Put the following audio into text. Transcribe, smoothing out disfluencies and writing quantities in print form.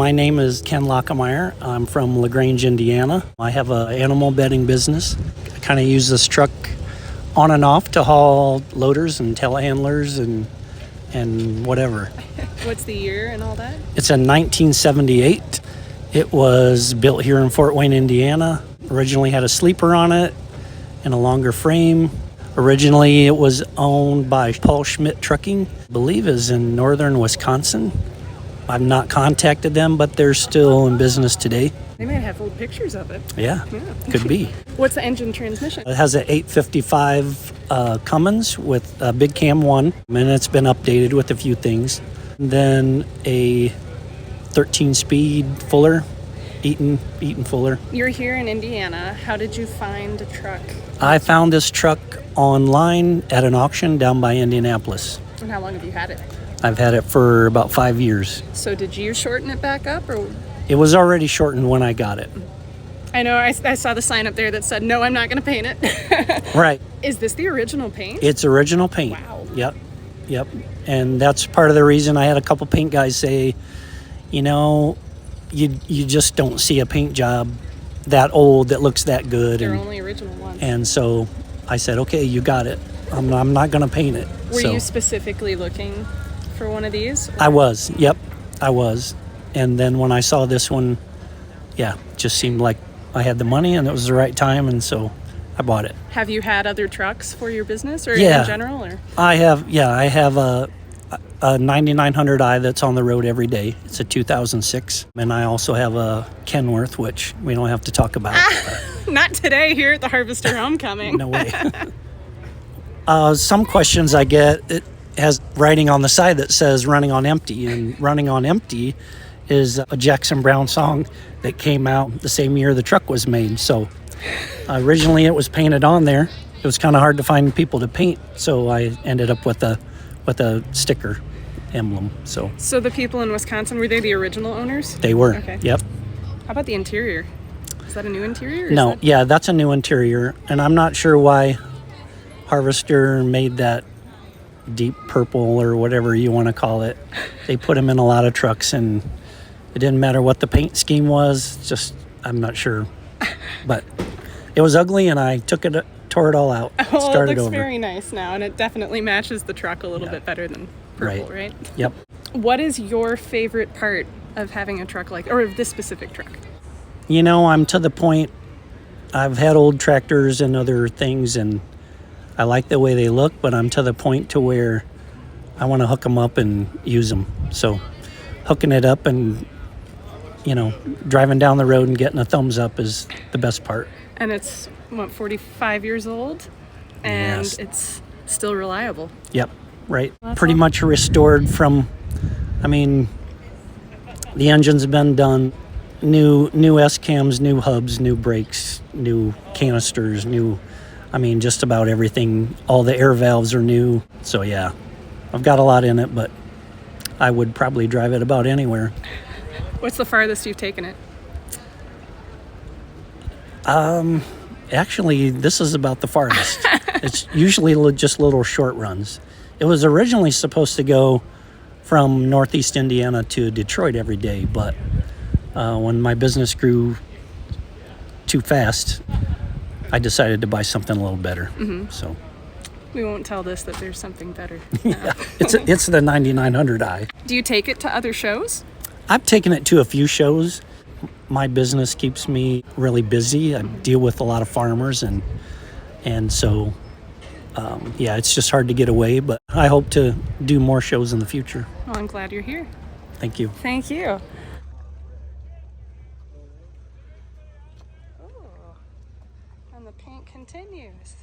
My name is Ken Lochamire. I'm from LaGrange, Indiana. I have an animal bedding business. I kind of use this truck on and off to haul loaders and telehandlers and whatever. What's the year and all that? It's a 1978. It was built here in Fort Wayne, Indiana. Originally had a sleeper on it and a longer frame. Originally it was owned by Paul Schmidt Trucking, I believe is in northern Wisconsin. I've not contacted them, but they're still in business today. They might have old pictures of it. Yeah. Could be. What's the engine transmission? It has an 855 Cummins with a big cam 1, and it's been updated with a few things. Then a 13-speed Fuller, Eaton Fuller. You're here in Indiana. How did you find a truck? I found this truck online at an auction down by Indianapolis. And how long have you had it? I've had it for about 5 years. So did you shorten it back up, or? It was already shortened when I got it. I know, I saw the sign up there that said, no, I'm not going to paint it. Right. Is this the original paint? It's original paint. Wow. Yep. And that's part of the reason I had a couple paint guys say, you know, you just don't see a paint job that old that looks that good. They're only original ones. And so I said, okay, you got it. I'm not going to paint it. Were you specifically looking for one of these? I was. Yep, I was. And then when I saw this one, yeah, just seemed like I had the money and it was the right time, and so I bought it. Have you had other trucks for your business or in general? Or? I have a 9900i that's on the road every day. It's a 2006. And I also have a Kenworth, which we don't have to talk about. Not today here at the Harvester Homecoming. No way. Some questions I get, it has writing on the side that says running on empty, and running on empty is a Jackson Browne song that came out the same year the truck was made. So originally it was painted on there. It was kind of hard to find people to paint, so I ended up with a sticker emblem. So the people in Wisconsin, were they the original owners? They were. Okay. Yep. How about the interior? Is that a new interior? No, yeah, that's a new interior, and I'm not sure why Harvester made that deep purple or whatever you want to call it. They put them in a lot of trucks, and it didn't matter what the paint scheme was. Just, I'm not sure, but it was ugly, and I tore it all out. Oh, started it looks over. Very nice now, and it definitely matches the truck a little bit better than purple, right? Yep. What is your favorite part of having a truck or of this specific truck? You know, I'm to the point, I've had old tractors and other things, and I like the way they look, but I'm to the point to where I want to hook them up and use them. So hooking it up and, driving down the road and getting a thumbs up is the best part. And it's, 45 years old? And It's still reliable. Yep, right. That's Pretty much restored from, the engine's been done. New S-cams, new hubs, new brakes, new canisters, just about everything. All the air valves are new. So yeah, I've got a lot in it, but I would probably drive it about anywhere. What's the farthest you've taken it? Actually, this is about the farthest. It's usually just little short runs. It was originally supposed to go from Northeast Indiana to Detroit every day, but when my business grew too fast, I decided to buy something a little better. Mm-hmm. So we won't tell this that there's something better. Yeah, it's the 9900i. Do you take it to other shows? I've taken it to a few shows. My business keeps me really busy. I deal with a lot of farmers, and so it's just hard to get away. But I hope to do more shows in the future. Well, I'm glad you're here. Thank you. Thank you. And the paint continues.